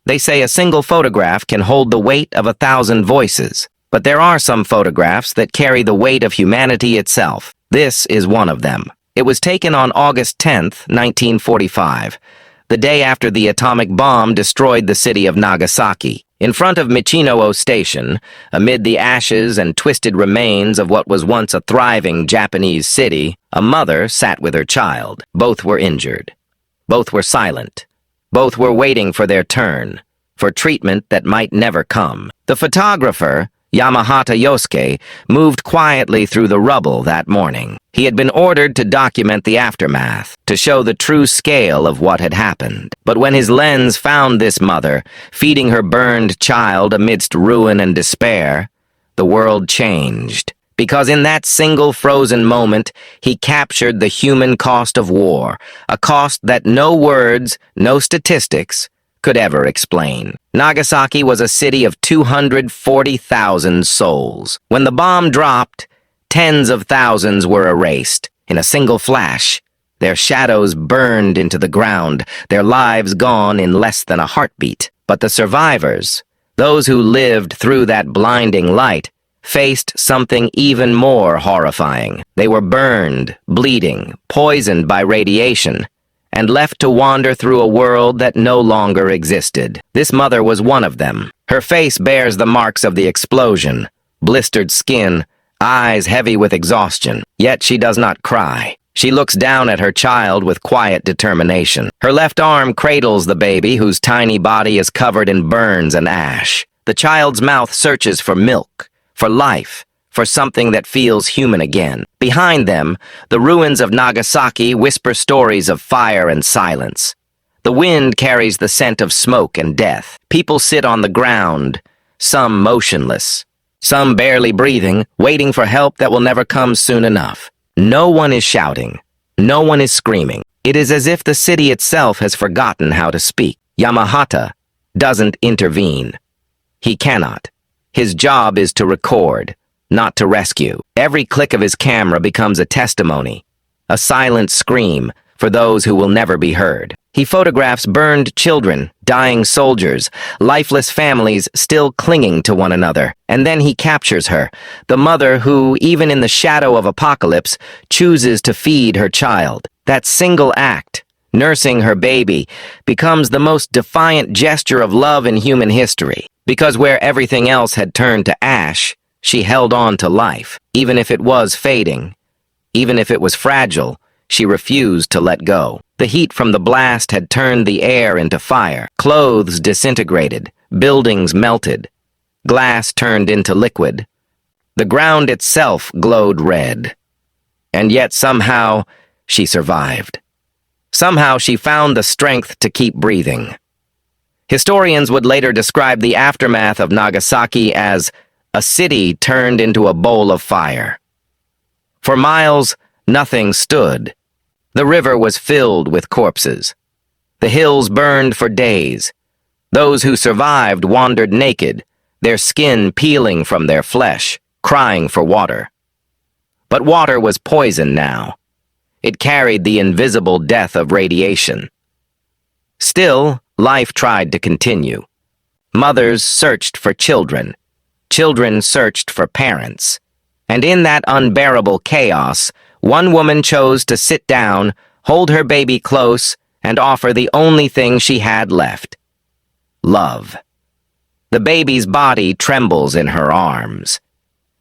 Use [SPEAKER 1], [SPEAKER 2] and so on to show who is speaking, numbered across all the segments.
[SPEAKER 1] They say a single photograph can hold the weight of 1,000 voices. But there are some photographs that carry the weight of humanity itself. This is one of them. It was taken on August 10th, 1945, the day after the atomic bomb destroyed the city of Nagasaki. In front of Michino Station, amid the ashes and twisted remains of what was once a thriving Japanese city, a mother sat with her child. Both were injured. Both were silent. Both were waiting for their turn, for treatment that might never come. The photographer, Yamahata Yōsuke, moved quietly through the rubble that morning. He had been ordered to document the aftermath, to show the true scale of what had happened. But when his lens found this mother, feeding her burned child amidst ruin and despair, the world changed. Because in that single frozen moment, he captured the human cost of war, a cost that no words, no statistics, could ever explain. Nagasaki was a city of 240,000 souls. When the bomb dropped, tens of thousands were erased. In a single flash, their shadows burned into the ground, their lives gone in less than a heartbeat. But the survivors, those who lived through that blinding light, faced something even more horrifying. They were burned, bleeding, poisoned by radiation, and left to wander through a world that no longer existed. This mother was one of them. Her face bears the marks of the explosion, blistered skin, eyes heavy with exhaustion. Yet she does not cry. She looks down at her child with quiet determination. Her left arm cradles the baby, whose tiny body is covered in burns and ash. The child's mouth searches for milk, for life, for something that feels human again. Behind them, the ruins of Nagasaki whisper stories of fire and silence. The wind carries the scent of smoke and death. People sit on the ground, some motionless, some barely breathing, waiting for help that will never come soon enough. No one is shouting. No one is screaming. It is as if the city itself has forgotten how to speak. Yamahata doesn't intervene. He cannot. His job is to record, not to rescue. Every click of his camera becomes a testimony, a silent scream for those who will never be heard. He photographs burned children, dying soldiers, lifeless families still clinging to one another. And then he captures her, the mother who, even in the shadow of apocalypse, chooses to feed her child. That single act, nursing her baby, becomes the most defiant gesture of love in human history. Because where everything else had turned to ash, she held on to life. Even if it was fading, even if it was fragile, she refused to let go. The heat from the blast had turned the air into fire. Clothes disintegrated, buildings melted, glass turned into liquid. The ground itself glowed red. And yet somehow, she survived. Somehow she found the strength to keep breathing. Historians would later describe the aftermath of Nagasaki as a city turned into a bowl of fire. For miles, nothing stood. The river was filled with corpses. The hills burned for days. Those who survived wandered naked, their skin peeling from their flesh, crying for water. But water was poison now. It carried the invisible death of radiation. Still, life tried to continue. Mothers searched for children. Children searched for parents. And in that unbearable chaos, one woman chose to sit down, hold her baby close, and offer the only thing she had left: love. The baby's body trembles in her arms.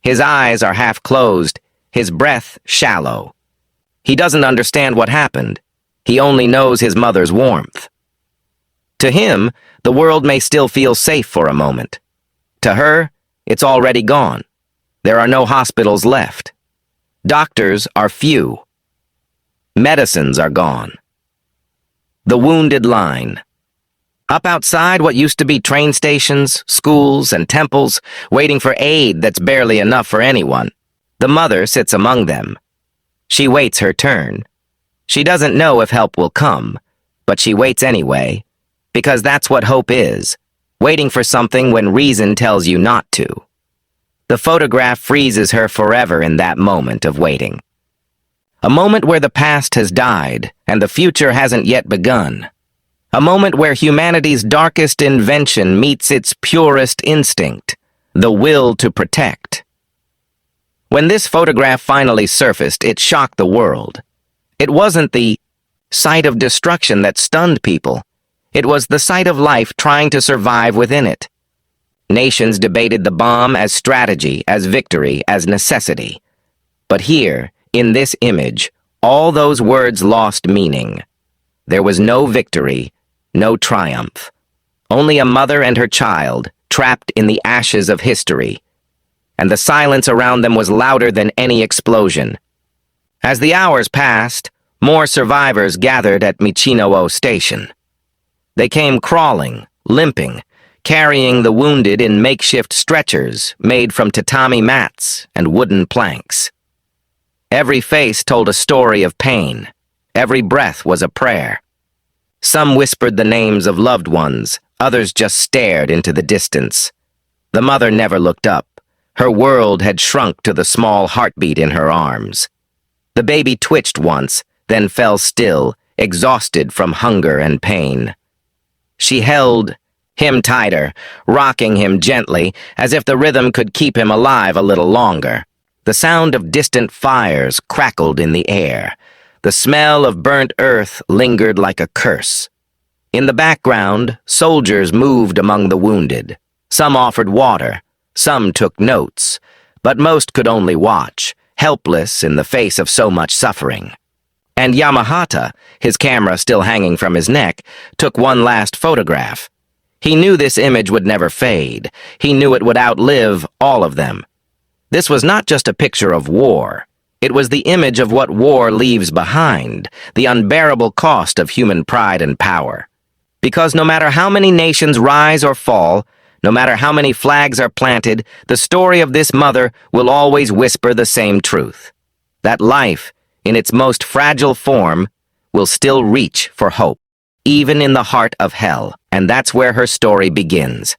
[SPEAKER 1] His eyes are half closed, his breath shallow. He doesn't understand what happened. He only knows his mother's warmth. To him, the world may still feel safe for a moment. To her, it's already gone. There are no hospitals left. Doctors are few. Medicines are gone. The wounded line. Up outside what used to be train stations, schools, and temples, waiting for aid that's barely enough for anyone. The mother sits among them. She waits her turn. She doesn't know if help will come, but she waits anyway, because that's what hope is, waiting for something when reason tells you not to. The photograph freezes her forever in that moment of waiting. A moment where the past has died and the future hasn't yet begun. A moment where humanity's darkest invention meets its purest instinct, the will to protect. When this photograph finally surfaced, it shocked the world. It wasn't the sight of destruction that stunned people. It was the sight of life trying to survive within it. Nations debated the bomb as strategy, as victory, as necessity. But here, in this image, all those words lost meaning. There was no victory, no triumph. Only a mother and her child, trapped in the ashes of history. And the silence around them was louder than any explosion. As the hours passed, more survivors gathered at Michino-o Station. They came crawling, limping, carrying the wounded in makeshift stretchers made from tatami mats and wooden planks. Every face told a story of pain. Every breath was a prayer. Some whispered the names of loved ones, others just stared into the distance. The mother never looked up. Her world had shrunk to the small heartbeat in her arms. The baby twitched once, then fell still, exhausted from hunger and pain. She held him tighter, rocking him gently, as if the rhythm could keep him alive a little longer. The sound of distant fires crackled in the air. The smell of burnt earth lingered like a curse. In the background, soldiers moved among the wounded. Some offered water, some took notes, but most could only watch, helpless in the face of so much suffering. And Yamahata, his camera still hanging from his neck, took one last photograph. He knew this image would never fade. He knew it would outlive all of them. This was not just a picture of war. It was the image of what war leaves behind, the unbearable cost of human pride and power. Because no matter how many nations rise or fall, no matter how many flags are planted, the story of this mother will always whisper the same truth. That life, in its most fragile form, will still reach for hope, even in the heart of hell. And that's where her story begins.